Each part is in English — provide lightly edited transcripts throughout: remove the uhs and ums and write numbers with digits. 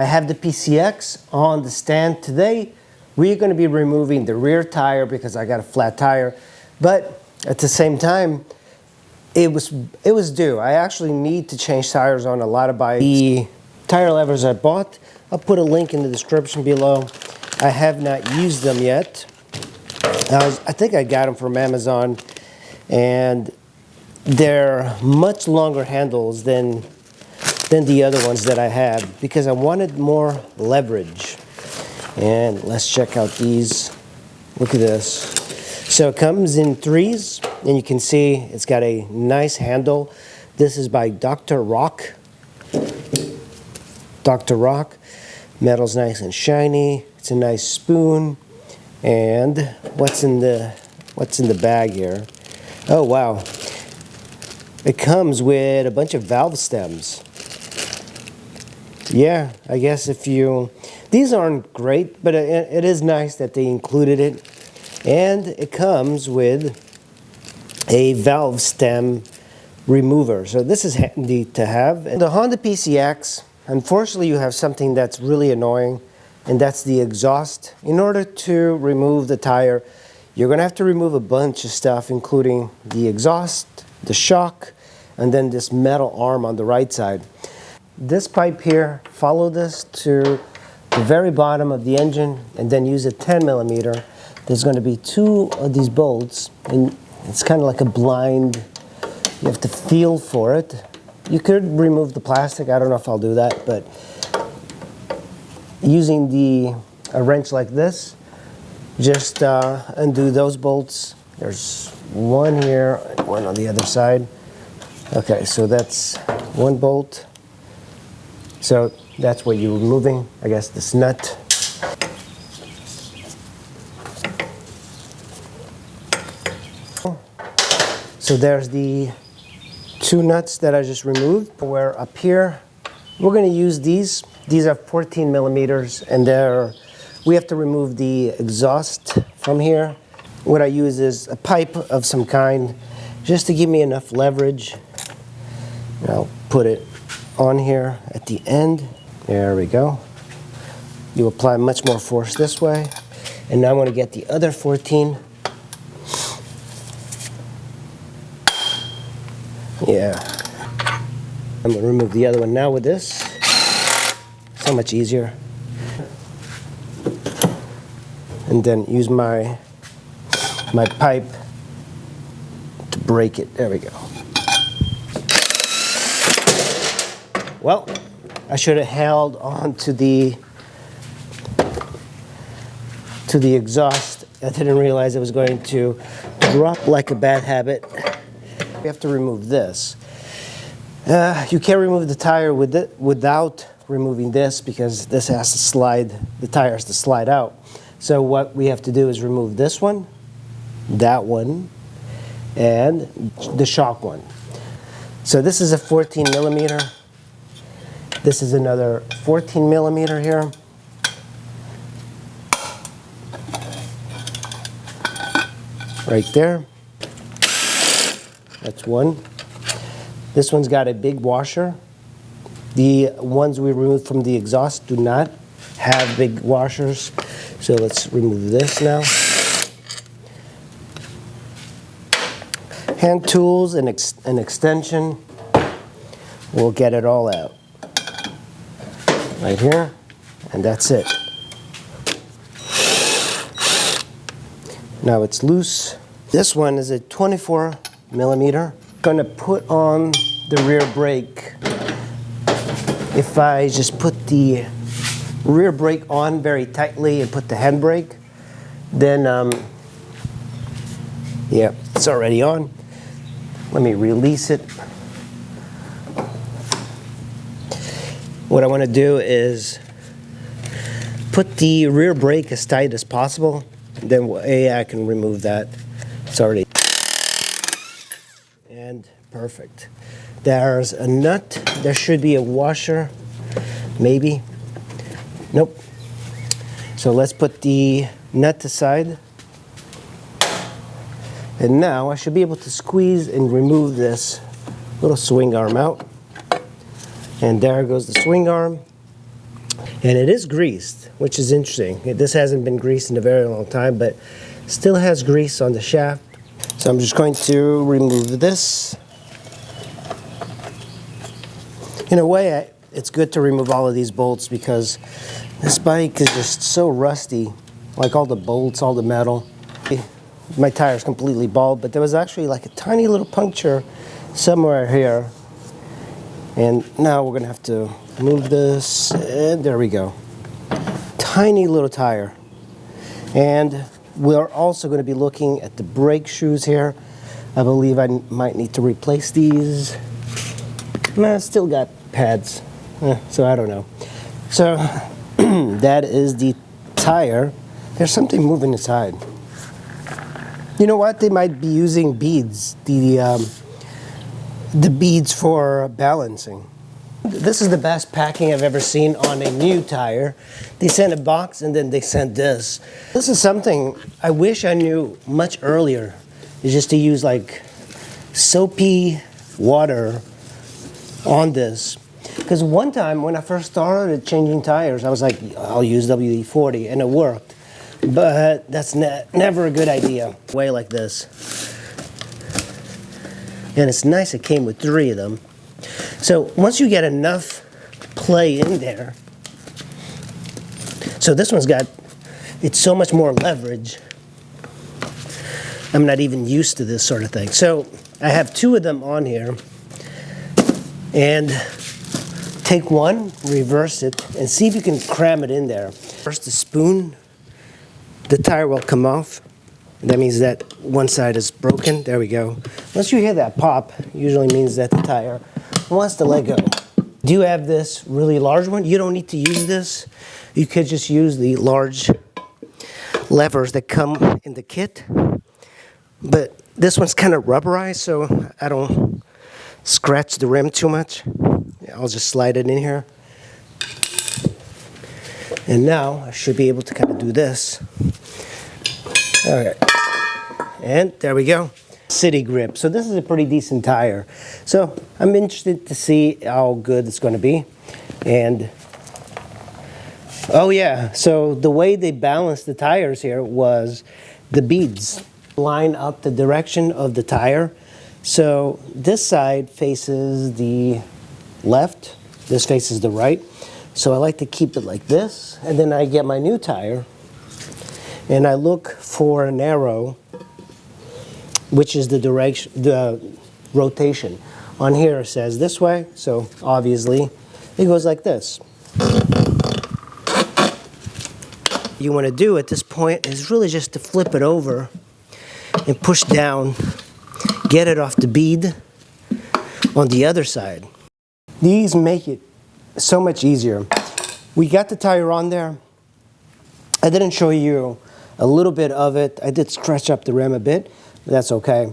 I have the PCX on the stand today. We're going to be removing the rear tire because I got a flat tire, but at the same time, it was due. I actually need to change tires on a lot of bikes. The tire levers I bought, I'll put a link in the description below. I have not used them yet. I think I got them from Amazon, and they're much longer handles than the other ones that I have because I wanted more leverage. And let's check out these. Look at this. So it comes in threes, and you can see it's got a nice handle. This is by Dr. Rock. Dr. Rock. Metal's nice and shiny. It's a nice spoon. And what's in the bag here? Oh wow. It comes with a bunch of valve stems. Yeah, I guess these aren't great, but it is nice that they included it. And it comes with a valve stem remover. So this is handy to have. And the Honda PCX, unfortunately you have something that's really annoying, and that's the exhaust. In order to remove the tire, you're gonna have to remove a bunch of stuff, including the exhaust, the shock, and then this metal arm on the right side. This pipe here, follow this to the very bottom of the engine and then use a 10 millimeter. There's going to be two of these bolts, and it's kind of like a blind. You have to feel for it. You could remove the plastic. I don't know if I'll do that, but using a wrench like this, just undo those bolts. There's one here, one on the other side. Okay, so that's one bolt. So that's what you're removing, I guess, this nut. So there's the two nuts that I just removed. We're up here. We're going to use these. These are 14 millimeters, and we have to remove the exhaust from here. What I use is a pipe of some kind, just to give me enough leverage. I'll put it on here at the end. There we go. You apply much more force this way. And now I want to get the other 14. Yeah. I'm going to remove the other one now with this. So much easier. And then use my pipe to break it. There we go. Well, I should have held on to the exhaust. I didn't realize it was going to drop like a bad habit. We have to remove this. You can't remove the tire without removing this, because this has to slide, the tire has to slide out. So what we have to do is remove this one, that one, and the shock one. So this is a 14 millimeter. This is another 14 millimeter here. Right there. That's one. This one's got a big washer. The ones we removed from the exhaust do not have big washers. So let's remove this now. Hand tools and an extension. We'll get it all out. Right here, and that's it. Now it's loose. This one is a 24 millimeter. I'm gonna put on the rear brake. If I just put the rear brake on very tightly and put the handbrake, then yeah, it's already on. Let me release it. What I want to do is put the rear brake as tight as possible. Then I can remove that. It's already. And perfect. There's a nut. There should be a washer. Maybe. Nope. So let's put the nut aside. And now I should be able to squeeze and remove this little swing arm out. And there goes the swing arm. And it is greased, which is interesting. This hasn't been greased in a very long time, but still has grease on the shaft. So I'm just going to remove this. In a way, it's good to remove all of these bolts because this bike is just so rusty. Like all the bolts, all the metal. My tire's completely bald, but there was actually like a tiny little puncture somewhere here. And now we're gonna have to move this, and there we go. Tiny little tire. And we're also gonna be looking at the brake shoes here. I believe I might need to replace these. Nah, still got pads, so I don't know. So that is the tire. There's something moving inside. You know what? They might be using beads, the beads for balancing. This is the best packing I've ever seen on a new tire. They sent a box and then they sent this. This is something I wish I knew much earlier. Is just to use like soapy water on this. Because one time when I first started changing tires, I was like, I'll use WD-40, and it worked. But that's never a good idea. Way like this. And it's nice it came with 3 of them. So once you get enough play in there, so this one's got, it's so much more leverage. I'm not even used to this sort of thing. So I have 2 of them on here. And take one, reverse it, and see if you can cram it in there. First the spoon, the tire will come off. That means that one side is broken. There we go. Once you hear that pop, usually means that the tire wants to let go. Do you have this really large one? You don't need to use this. You could just use the large levers that come in the kit. But this one's kind of rubberized, so I don't scratch the rim too much. I'll just slide it in here. And now I should be able to kind of do this. Okay. And there we go. City grip. So this is a pretty decent tire. So I'm interested to see how good it's going to be. And oh yeah, so the way they balanced the tires here was the beads line up the direction of the tire. So this side faces the left, this faces the right. So I like to keep it like this, and then I get my new tire and I look for an arrow, which is the direction, the rotation. On here it says this way, so obviously it goes like this. What you want to do at this point is really just to flip it over and push down, get it off the bead on the other side. These make it so much easier. We got the tire on there. I didn't show you a little bit of it. I did scratch up the rim a bit. That's okay.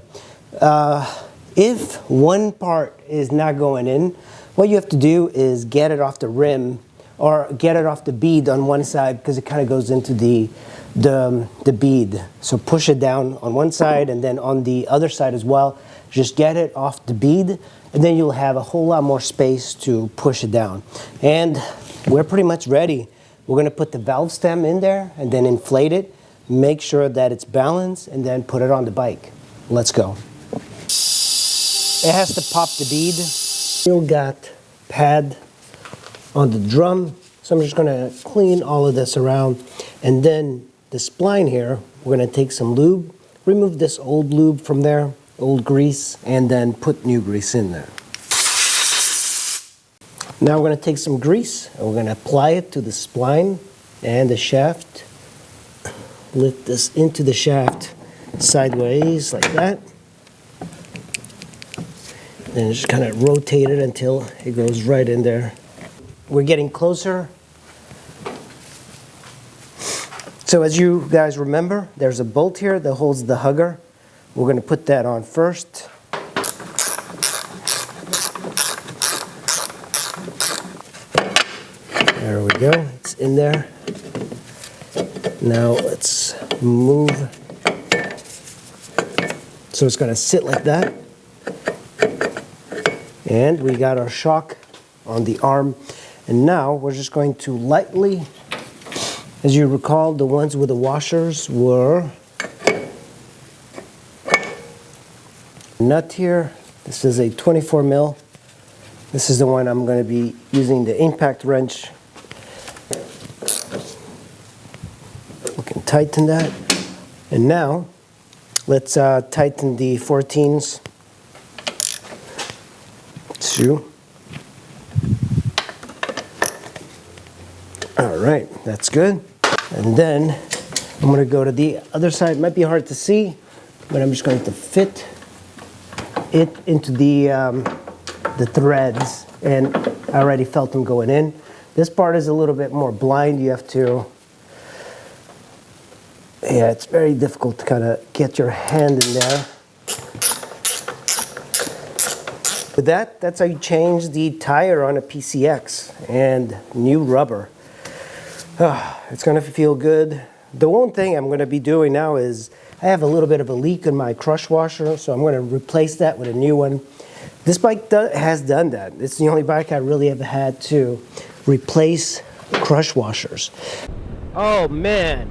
If one part is not going in, what you have to do is get it off the rim or get it off the bead on one side, because it kind of goes into the bead. So push it down on one side and then on the other side as well. Just get it off the bead and then you'll have a whole lot more space to push it down. And we're pretty much ready. We're going to put the valve stem in there and then inflate it. Make sure that it's balanced and then put it on the bike. Let's go. It has to pop the bead. Still got pad on the drum. So I'm just going to clean all of this around. And then the spline here, we're going to take some lube, remove this old lube from there, old grease, and then put new grease in there. Now we're going to take some grease and we're going to apply it to the spline and the shaft. Lift this into the shaft sideways like that. And just kind of rotate it until it goes right in there. We're getting closer. So as you guys remember, there's a bolt here that holds the hugger. We're going to put that on first. There we go. It's in there. Now let's move. So it's going to sit like that. And we got our shock on the arm. And now we're just going to lightly, as you recall, the ones with the washers were nut here. This is a 24 mil. This is the one I'm going to be using the impact wrench. We can tighten that. And now let's tighten the 14s. Two. All right, that's good. And then I'm going to go to the other side. It might be hard to see, but I'm just going to fit it into the threads, and I already felt them going in. This part is a little bit more blind. You have to, yeah, it's very difficult to kind of get your hand in there. With that, that's how you change the tire on a PCX, and new rubber. It's going to feel good. The one thing I'm going to be doing now is I have a little bit of a leak in my crush washer, so I'm going to replace that with a new one. This bike has done that. It's the only bike I really have had to replace crush washers. Oh man,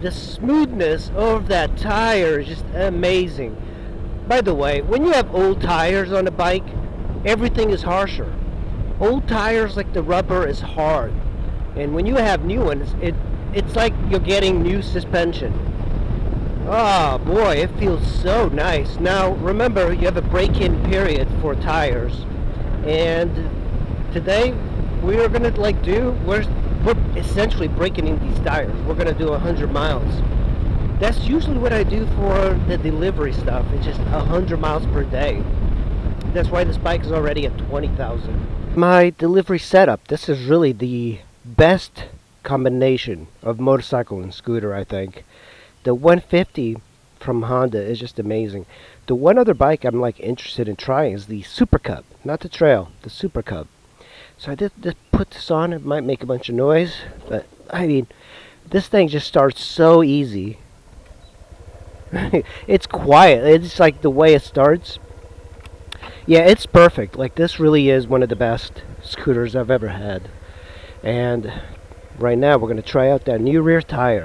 the smoothness of that tire is just amazing. By the way, when you have old tires on a bike, everything is harsher. Old tires, like the rubber, is hard. And when you have new ones, it's like you're getting new suspension. Oh boy, it feels so nice. Now remember, you have a break-in period for tires, and today we are gonna we're essentially breaking in these tires. We're gonna do 100 miles. That's usually what I do for the delivery stuff. It's just 100 miles per day. That's why this bike is already at 20,000. My delivery setup. This is really the best combination of motorcycle and scooter, I think. The 150 from Honda is just amazing. The one other bike I'm interested in trying is the Super Cub, not the Trail, the Super Cub. So I did put this on. It might make a bunch of noise, but I mean, this thing just starts so easy. It's quiet. It's like the way it starts. Yeah, it's perfect. Like, this really is one of the best scooters I've ever had. And right now we're going to try out that new rear tire.